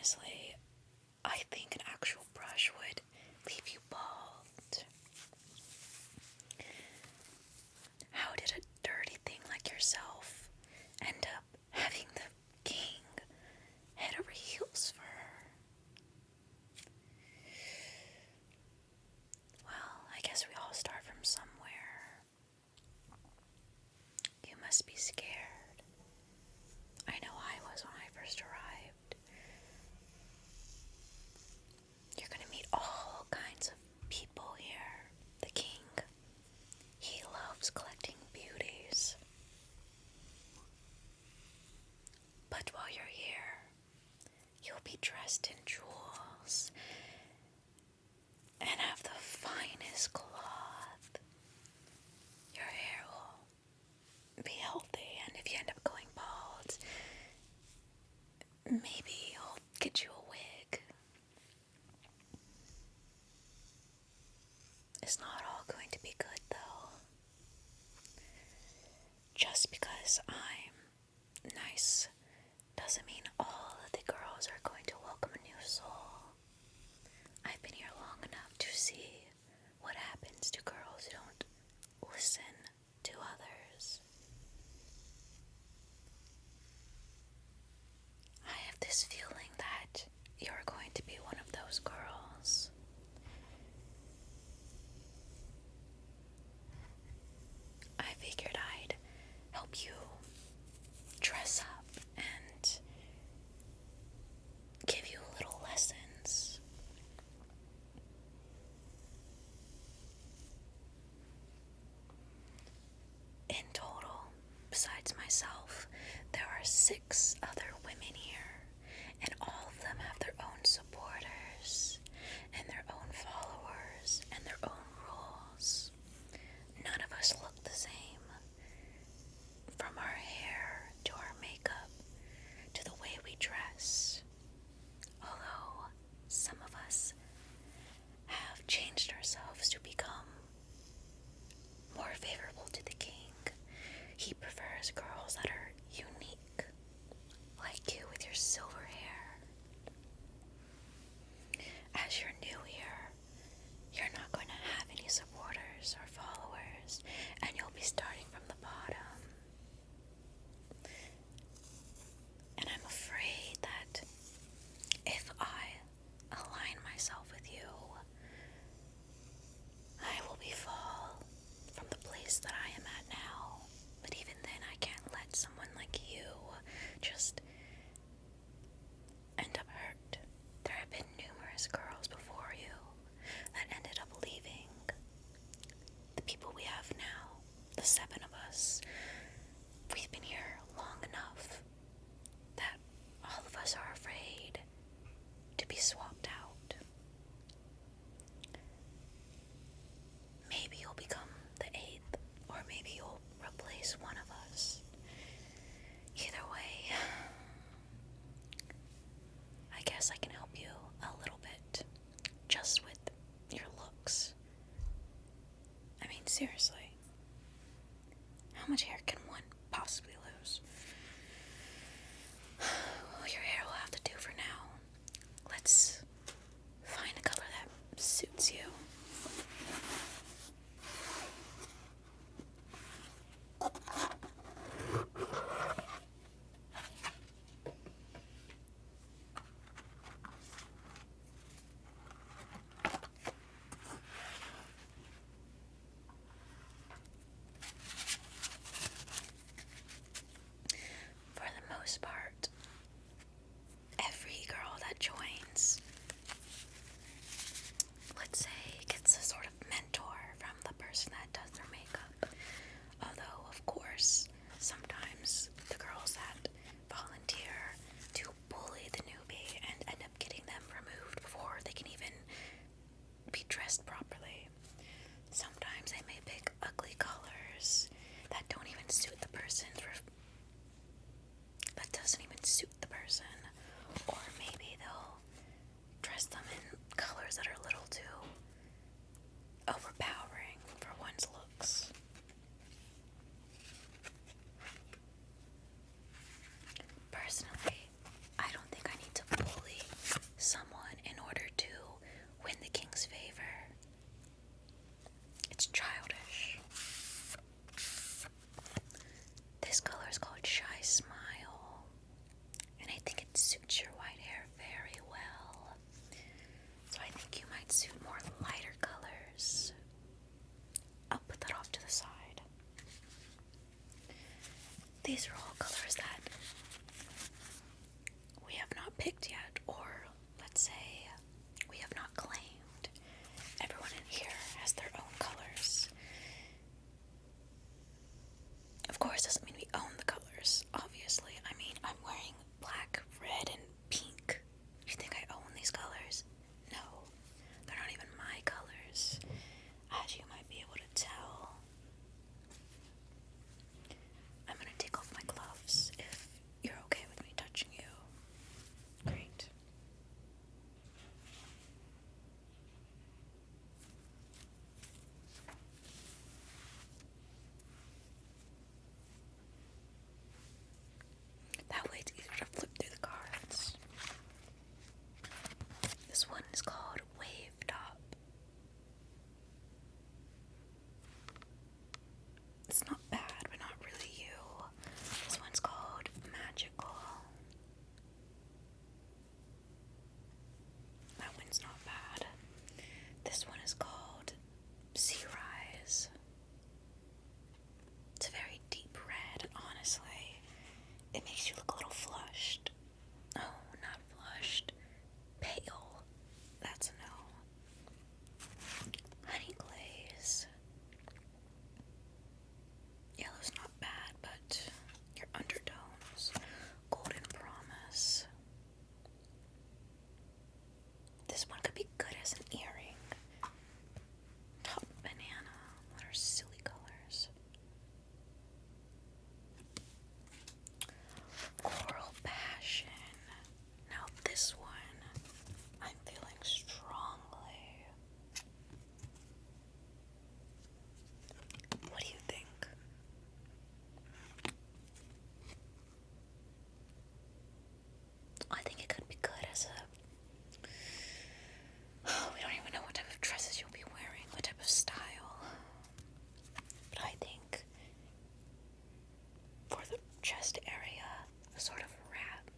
honestly, I think an actual brush would leave you bald. How did a dirty thing like yourself end up having the king head over heels for her? Well, I guess we all start from somewhere. You must be scared. I know I was when I first arrived. You're gonna meet all kinds of people here. The king, he loves collecting beauties. But while you're here, you'll be dressed in jewels and have the finest cloth. Your hair will be healthy, and if you end up going bald, maybe I'll get you a wig. It's not all going to be good, though. Just because I'm nice doesn't mean all of the girls are going to welcome a new soul. I've been here long enough to see what happens to girls who don't listen to others. I have this feeling that you're going to be one of those girls. I figured I'd help you dress up and give you little lessons. In total, besides myself, there are 6 other women here, and all of them have their own supporters, and their own followers, and their own rules. None of us look the same. From our hair to our makeup to the way we dress. Although some of us have changed ourselves to become more favorable to the king. He prefers girls that are unique, like you with your silver hair. As you're new here, you're not going to have any supporters or followers, and you'll be starting from the bottom. And I'm afraid that if I align myself with you, I will fall from the place that I am at now. But even then, I can't let someone like you just end up hurt. There have been numerous girls before you that ended up leaving. The people we have now, the 7 of us, we've been here long enough that all of us are afraid to be swapped out. Maybe you'll become the 8th, or maybe you'll replace one of us. Either way, I guess I can help you a little bit, just with your looks. I mean, seriously, how much hair can one possibly lose? Well, your hair will have to do for now. Let's find a color that suits you. For the most part, every girl that joins, let's say, gets a sort of mentor from the person that does their makeup. Although, of course, sometimes the girls that volunteer do bully the newbie and end up getting them removed before they can even be dressed properly. Sometimes they may pick ugly colors that don't even suit the person, or maybe they'll dress them in colors that are a little too overpowering for one's looks. Personally, I don't think I need to bully is called Shy Smile, and I think it suits your white hair very well. So I think you might suit more lighter colors. I'll put that off to the side. These are all colors that we have not picked yet, or let's say we have not claimed. Everyone in here has their own colors. Of course, doesn't mean we own the colors, obviously. I mean, I'm wearing black, red, and pink. You think I own these colors? No, they're not even my colors, as you might be able to tell. I'm gonna take off my gloves if you're okay with me touching you. Great. That way it's easier to flip through the cards. This one is called Wave Top. It's not bad, but not really you. This one's called Magical. That one's not bad. This one is called Sea Rise. It's a very deep red, and honestly, it makes you look a little flushed. Oh, not flushed. Pale. That's a no. Honey Glaze. Yellow's not bad, but your undertones. Golden Promise. This one could be good as an earring. Top Banana. What are silly colors? Coral Passion. Now this one, I'm feeling strongly. What do you think? I think it could be good as a... we don't even know what type of dresses you'll be wearing, what type of style. But I think for the chest area, a sort of wrap.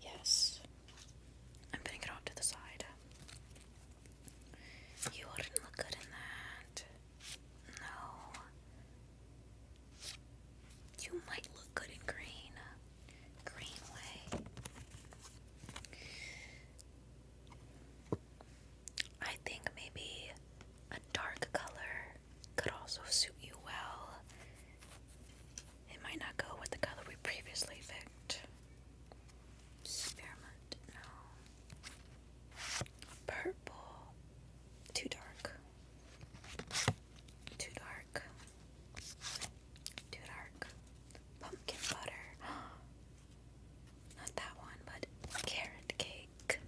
Yes. I'm putting it off to the side. You wouldn't look good in that. No. You might look good in green. Greenway. I think maybe a dark color could also suit you well. It might not go with the color we previously picked. Spearmint, no. Purple. Too dark. Too dark. Too dark. Pumpkin butter. Not that one, but carrot cake.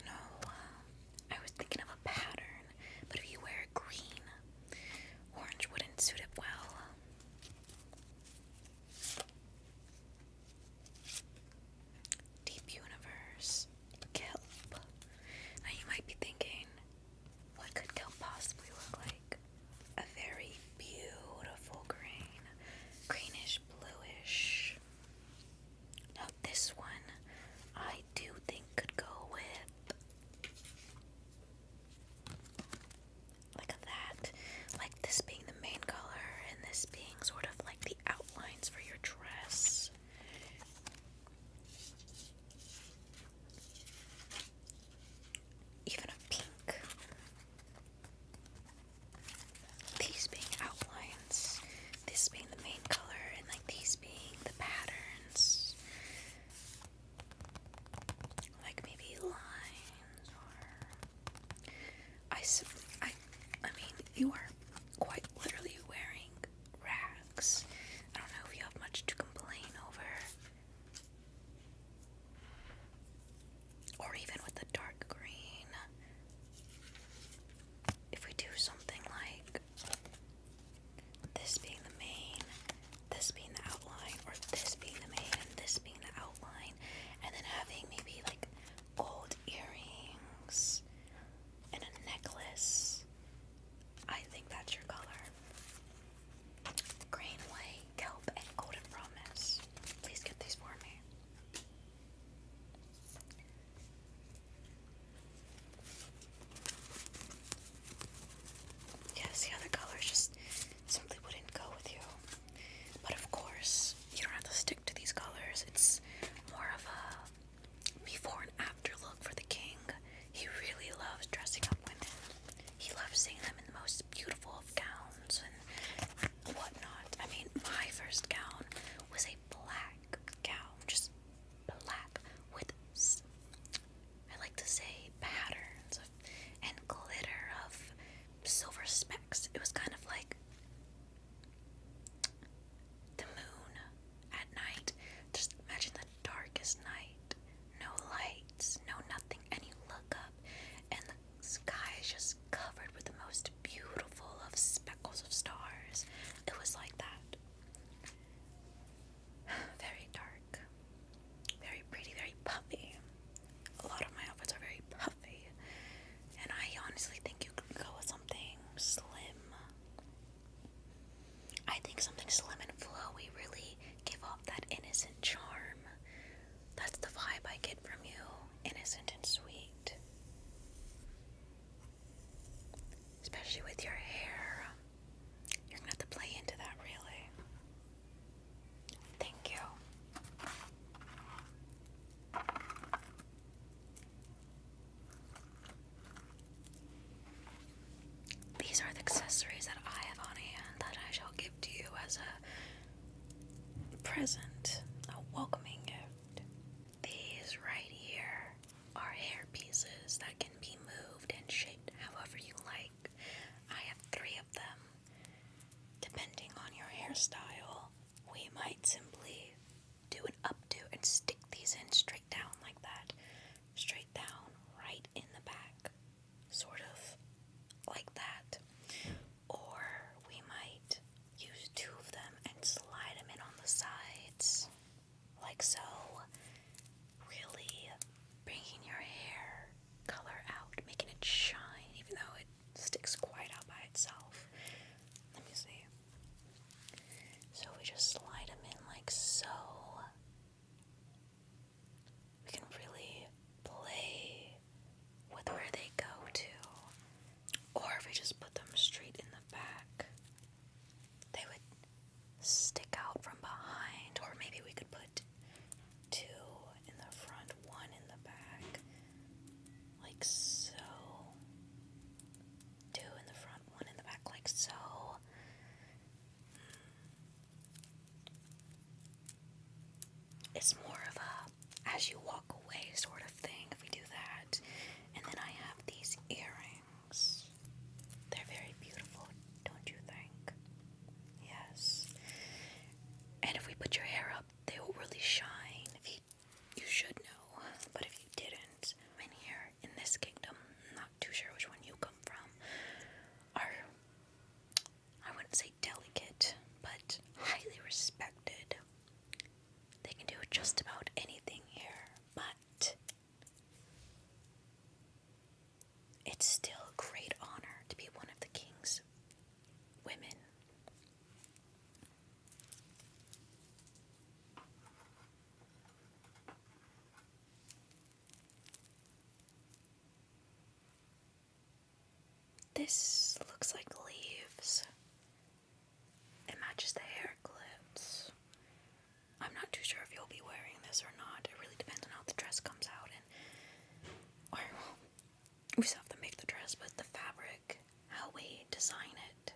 No, I was thinking of a pattern, but if you wear green, orange wouldn't suit it well. Deep Universe. Kelp. Now you might be thinking, what could kelp possibly look like? A very beautiful green. Greenish bluish. Now this one, I do think could go with like that. Like this being the main color and this being sort of like the outlines for your dress. Even a pink. These being outlines, this being the main color, and like these being the patterns. Like maybe lines or... I mean, you are quite literally wearing rags. I don't know if you have much to complain over. Or even with the dark green. If we do something like this being the main, this being the outline, or this being the main and this being the outline, and then having maybe like gold earrings present, a welcoming gift. These right here are hair pieces that can be moved and shaped however you like. I have 3 of them. Depending on your hairstyle, we might simply do an updo and stick these in straight down like that. Straight down, right in the back. Sort of like that. Or we might use 2 of them and slide them in on the sides. Like so. Really bringing your hair color out, making it shine, even though it sticks quite out by itself. Let me see. So we just slide them in like so. We can really play with where they go to. Or if we just put them straight in the back, they would stick out from behind. Or maybe we could put 2 in the front, 1 in the back, like so. 2 in the front, 1 in the back, like so. It's more of a as you walk away sort of thing if we do that. And then I have these earrings. They're very beautiful, don't you think? Yes. And if we put your hair up, they will really shine. You should know, but if you didn't, in here, in this kingdom, I'm not too sure which one you come from, are, I wouldn't say delicate, but highly respected. They can do just about anything here, but it's still a great honor to be one of the king's women. This looks like leaves. It matches the hair clips. I'm not too sure if you'll be wearing this or not. It really depends on how the dress comes out. We still have to make the dress, but the fabric, how we design it.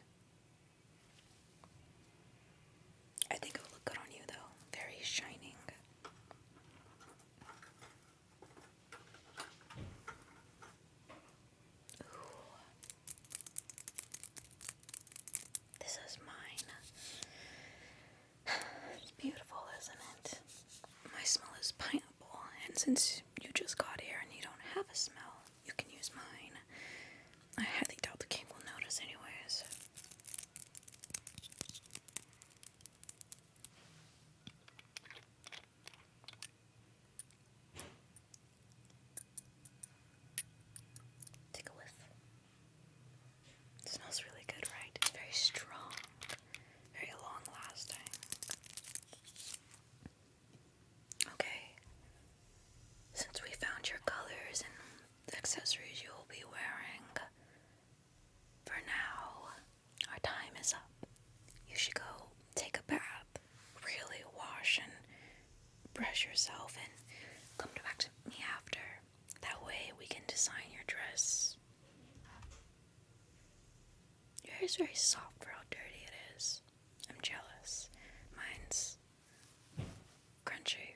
I think it will look good on you though. Very shining. Ooh. This is mine. It's beautiful, isn't it? My smell is pineapple, and since you just got here and you don't have a smell, you can use mine. I highly doubt the king will notice anyways. Take a whiff. It smells really good, right? Very strong, very long lasting. Okay, since we found your colors and the accessories you will be wearing, for now, our time is up. You should go take a bath, really wash and brush yourself, and come back to me after. That way we can design your dress. Your hair is very soft for how dirty it is. I'm jealous. Mine's crunchy.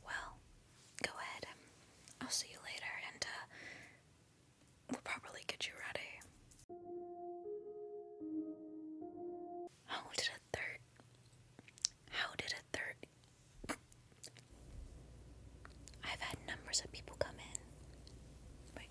Well, go ahead. I'll see you later, and we'll probably get you ready. How did a third? I've had numbers of people come in. Wait.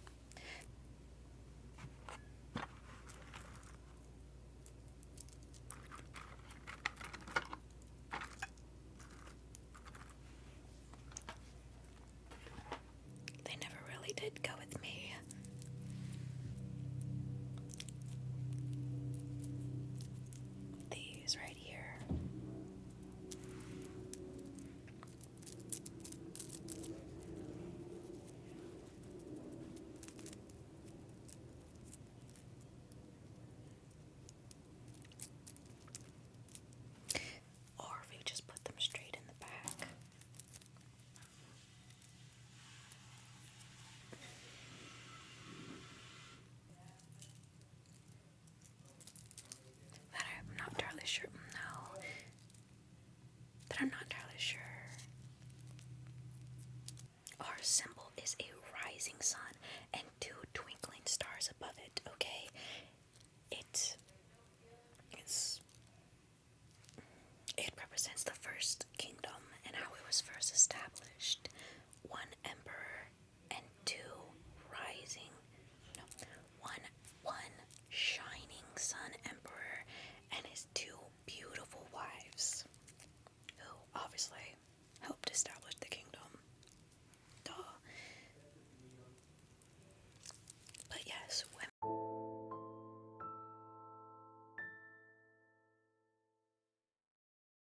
not entirely sure. Our symbol is a rising sun and two twinkling stars above it, okay? It represents the